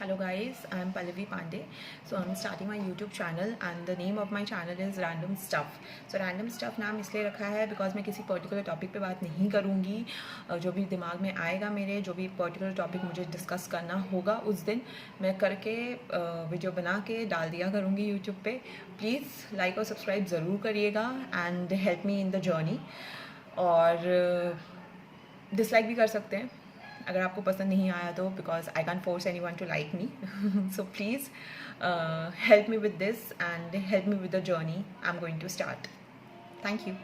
Hello guys, I am Pallavi Pandey. So I'm starting my YouTube channel and the name of my channel is Random Stuff. So Random Stuff नाम इसलिए रखा है because मैं किसी particular topic पे बात नहीं करूँगी. जो भी दिमाग में आएगा मेरे, जो भी पर्टिकुलर टॉपिक मुझे डिस्कस करना होगा उस दिन मैं करके वीडियो बना के डाल दिया करूँगी यूट्यूब पे. प्लीज़ लाइक और सब्सक्राइब ज़रूर करिएगा and help me in the journey. और डिसलाइक भी कर सकते हैं अगर आपको पसंद नहीं आया तो, because I can force anyone to like me. So please help me with this and help me with the journey I am going to start. Thank you.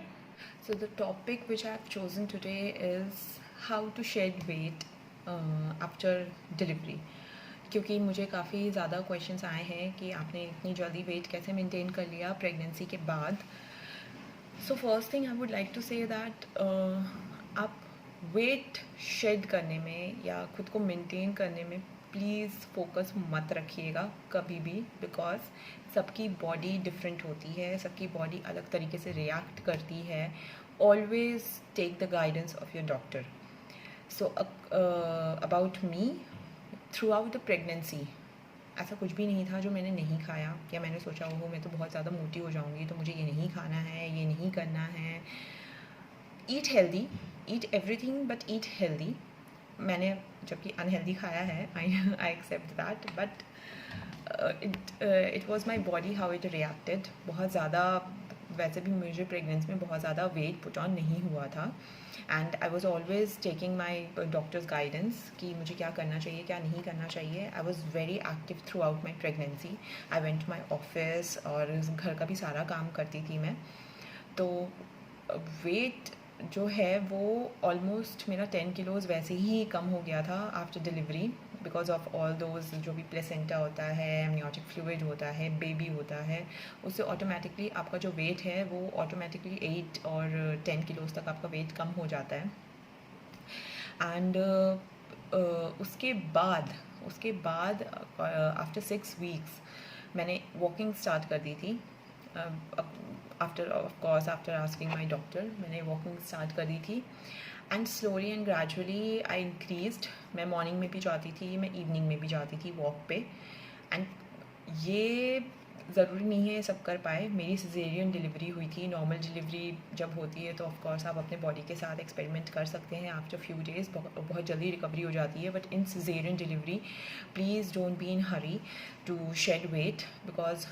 So the topic which I have chosen today is how to shed weight after delivery. क्योंकि मुझे काफ़ी ज़्यादा questions आए हैं कि आपने इतनी जल्दी वेट कैसे मेंटेन कर लिया प्रेगनेंसी के बाद. So first thing I would like to say that आप वेट शेड करने में या खुद को मेंटेन करने में प्लीज़ फोकस मत रखिएगा कभी भी, बिकॉज सबकी बॉडी डिफरेंट होती है, सबकी बॉडी अलग तरीके से रिएक्ट करती है. Always take the guidance of your doctor. So about me, throughout the pregnancy ऐसा कुछ भी नहीं था जो मैंने नहीं खाया या मैंने सोचा हो मैं तो बहुत ज़्यादा मोटी हो जाऊँगी तो मुझे ये नहीं खाना है, ये नहीं करना है. Eat healthy, eat everything but eat healthy. मैंने जबकि अनहेल्दी खाया है, I accept that, but it was my body how it reacted. बहुत ज़्यादा वैसे भी मुझे प्रेगनेंसी में बहुत ज़्यादा वेट पुट ऑन नहीं हुआ था and I was always taking my doctor's guidance कि मुझे क्या करना चाहिए क्या नहीं करना चाहिए. I was very active throughout my pregnancy. I went to my office और घर का भी सारा काम करती थी मैं. तो वेट जो है वो ऑलमोस्ट मेरा 10 किलोज़ वैसे ही कम हो गया था after delivery, because of all those जो भी प्लेसेंटा होता है, एमनियोटिक फ्लूइड होता है, बेबी होता है, उससे ऑटोमेटिकली आपका जो वेट है वो ऑटोमेटिकली 8 और 10 किलोज़ तक आपका वेट कम हो जाता है. एंड उसके बाद आफ्टर 6 वीक्स मैंने वॉकिंग स्टार्ट कर दी थी. आफ्टर आस्किंग माई डॉक्टर मैंने वॉकिंग स्टार्ट कर दी थी and slowly and gradually I increased. मैं मॉर्निंग में भी जाती थी, मैं इवनिंग में भी जाती थी वॉक पे. एंड ये ज़रूरी नहीं है सब कर पाए. मेरी सिजेरियन डिलीवरी हुई थी. नॉर्मल डिलीवरी जब होती है तो ऑफकोर्स आप अपने बॉडी के साथ एक्सपेरिमेंट कर सकते हैं. आफ्टर फ्यू डेज़ बहुत जल्दी रिकवरी हो जाती है. But in caesarean delivery please don't be in hurry to shed weight, because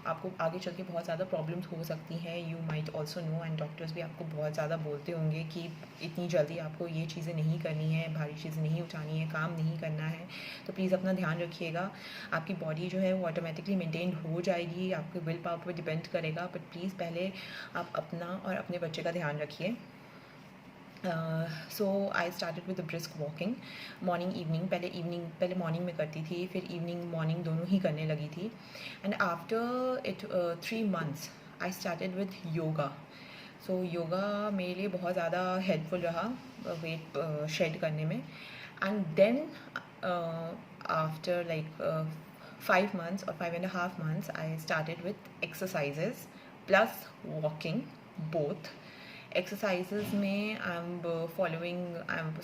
आपको आगे चल के बहुत ज़्यादा प्रॉब्लम्स हो सकती हैं. You might also know and doctors भी आपको बहुत ज़्यादा बोलते होंगे कि इतनी जल्दी आपको ये चीज़ें नहीं करनी है, भारी चीज़ें नहीं उठानी है, काम नहीं करना है. तो प्लीज़ अपना ध्यान रखिएगा. आपकी बॉडी जो है वो ऑटोमेटिकली मेंटेन हो जाएगी, आपके विल पावर पर डिपेंड करेगा. बट प्लीज़ पहले आप अपना और अपने बच्चे का ध्यान रखिए. So I started with brisk walking morning evening. पहले मॉर्निंग में करती थी, फिर इवनिंग मॉर्निंग दोनों ही करने लगी थी. And after it 3 months I started with yoga. So yoga मेरे लिए बहुत ज़्यादा हेल्पफुल रहा वेट शेड करने में. And then after like 5 months or 5.5 months I started with exercises plus walking both. Exercises में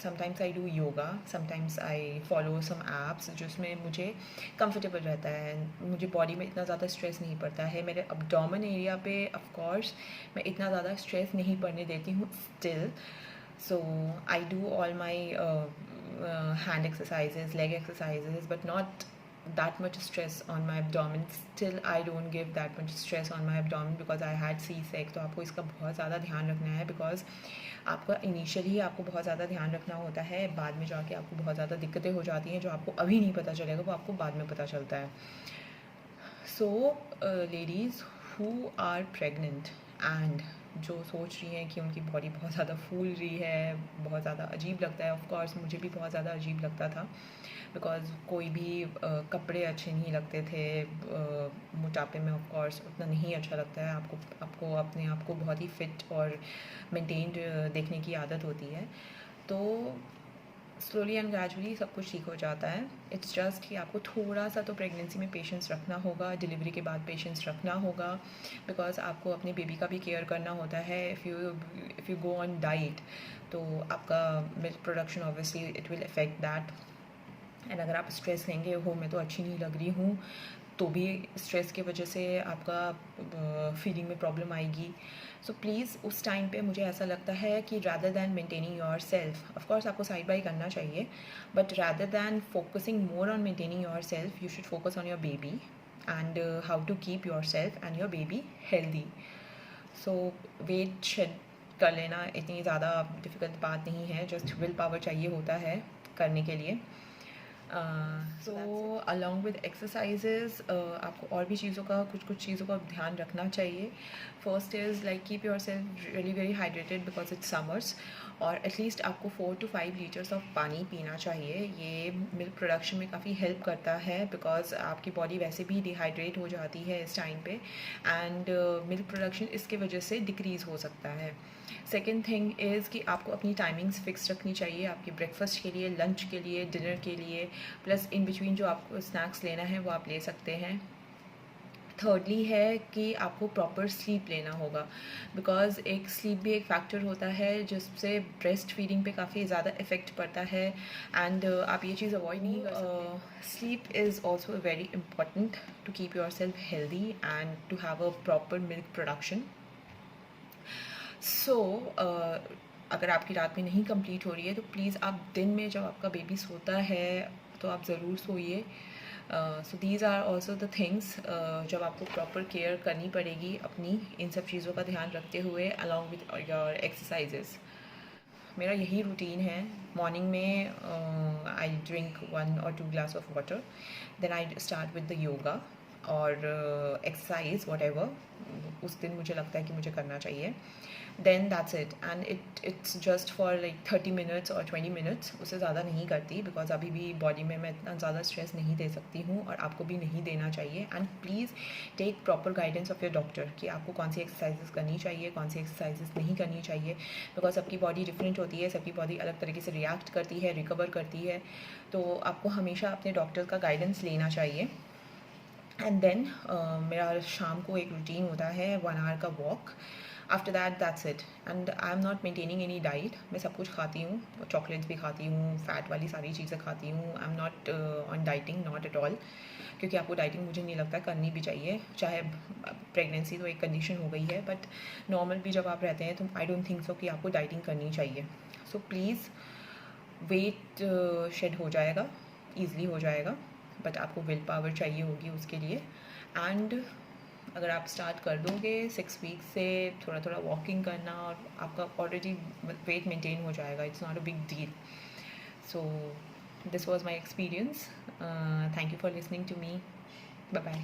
sometimes I do yoga, sometimes I follow some apps जिसमें मुझे comfortable रहता है. मुझे बॉडी में इतना ज़्यादा स्ट्रेस नहीं पड़ता है. मेरे abdomen एरिया पे of course मैं इतना ज़्यादा स्ट्रेस नहीं पड़ने देती हूँ still. So I do all my hand exercises, leg exercises, but not that much stress on my abdomen. Still I don't give that much stress on my abdomen because I had C-sec. तो आपको इसका बहुत ज़्यादा ध्यान रखना है, because आपका initially आपको बहुत ज़्यादा ध्यान रखना होता है. बाद में जाके आपको बहुत ज़्यादा दिक्कतें हो जाती हैं जो आपको अभी नहीं पता चलेगा, वो आपको बाद में पता चलता है. So ladies who are pregnant and जो सोच रही हैं कि उनकी बॉडी बहुत ज़्यादा फूल रही है, बहुत ज़्यादा अजीब लगता है. ऑफ कोर्स मुझे भी बहुत ज़्यादा अजीब लगता था, बिकॉज कोई भी कपड़े अच्छे नहीं लगते थे. मोटापे में ऑफ कोर्स उतना नहीं अच्छा लगता है. आपको अपने आप को बहुत ही फिट और मेंटेन्ड देखने की आदत होती है. तो स्लोली एंड ग्रेजुअली सब कुछ ठीक हो जाता है. इट्स जस्ट कि आपको थोड़ा सा तो प्रेगनेंसी में पेशेंस रखना होगा, डिलीवरी के बाद पेशेंस रखना होगा, बिकॉज आपको अपने बेबी का भी केयर करना होता है. If you go on diet तो आपका milk production obviously it will affect that. And अगर आप स्ट्रेस लेंगे हो मैं तो अच्छी नहीं लग रही हूँ तो भी स्ट्रेस की वजह से आपका फीलिंग में प्रॉब्लम आएगी. सो प्लीज़ उस टाइम पे मुझे ऐसा लगता है कि rather than maintaining yourself, of course आपको साइड बाई करना चाहिए, but rather than focusing more on maintaining yourself you should focus on your baby and how to keep yourself and your baby healthy. So weight shed कर लेना इतनी ज़्यादा difficult बात नहीं है, just will power चाहिए होता है करने के लिए. सो अलॉन्ग विद एक्सरसाइजेज आपको और भी चीज़ों का कुछ चीज़ों का ध्यान रखना चाहिए. First is like keep your self really very hydrated because it's summers, और एटलीस्ट आपको 4 to 5 लीटर्स ऑफ पानी पीना चाहिए. ये मिल्क प्रोडक्शन में काफ़ी हेल्प करता है बिकॉज आपकी बॉडी वैसे भी डिहाइड्रेट हो जाती है इस टाइम पे, एंड मिल्क प्रोडक्शन इसके वजह से डिक्रीज़ हो सकता है. सेकेंड थिंग इज़ कि आपको अपनी टाइमिंग्स फिक्स रखनी चाहिए आपके ब्रेकफास्ट के लिए, लंच के लिए, डिनर के लिए, प्लस इन बिटवीन जो आपको स्नैक्स लेना है वो आप ले सकते हैं. थर्डली है कि आपको प्रॉपर स्लीप लेना होगा बिकॉज़ एक स्लीप भी एक फैक्टर होता है जिससे ब्रेस्ट फीडिंग पे काफ़ी ज़्यादा इफ़ेक्ट पड़ता है, एंड आप ये चीज़ अवॉइड नहीं कर सकते. Sleep is also very important to keep yourself healthy and to have a proper milk production. So अगर आपकी रात में नहीं कंप्लीट हो रही है तो प्लीज़ आप दिन में जब आपका बेबी सोता है तो आप ज़रूर सोइए. So these are also the things जब आपको प्रॉपर केयर करनी पड़ेगी अपनी इन सब चीज़ों का ध्यान रखते हुए अलॉन्ग विद योर एक्सरसाइजेस. मेरा यही रूटीन है. मॉर्निंग में I drink 1 or 2 glass of water, then I start with the yoga और एक्सरसाइज वॉट एवर उस दिन मुझे लगता है कि मुझे करना चाहिए. Then that's it, and it's just for like 30 minutes और 20 minutes, उससे ज़्यादा नहीं करती बिकॉज अभी भी बॉडी में मैं इतना ज़्यादा स्ट्रेस नहीं दे सकती हूँ और आपको भी नहीं देना चाहिए. And please take proper guidance of your doctor कि आपको कौन सी एक्सरसाइजेस करनी चाहिए, कौन सी एक्सरसाइजेस नहीं करनी चाहिए, बिकॉज सबकी बॉडी डिफरेंट होती है, सबकी बॉडी अलग तरीके से रिएक्ट करती है, रिकवर करती है. तो आपको हमेशा अपने डॉक्टर का गाइडेंस लेना चाहिए. एंड देन मेरा शाम को एक रूटीन होता है 1 hour का walk. After that that's it, and I am not maintaining any diet. मैं सब कुछ खाती हूँ, चॉकलेट्स भी खाती हूँ, फैट वाली सारी चीज़ें खाती हूँ. I am not on dieting, not at all, क्योंकि आपको डाइटिंग मुझे नहीं लगता करनी भी चाहिए. चाहे प्रेगनेंसी तो एक कंडीशन हो गई है, बट नॉर्मल भी जब आप रहते हैं तो आई डोंट थिंक सो कि आपको डाइटिंग करनी चाहिए. सो प्लीज़ वेट शेड हो जाएगा, ईज़िली हो जाएगा, बट आपको विल पावर चाहिए होगी उसके लिए. एंड अगर आप स्टार्ट कर दोगे 6 वीक्स से थोड़ा थोड़ा वॉकिंग करना और आपका ऑलरेडी वेट मेंटेन हो जाएगा. It's not a big deal. So this was my experience. Thank you for listening to me. Bye bye.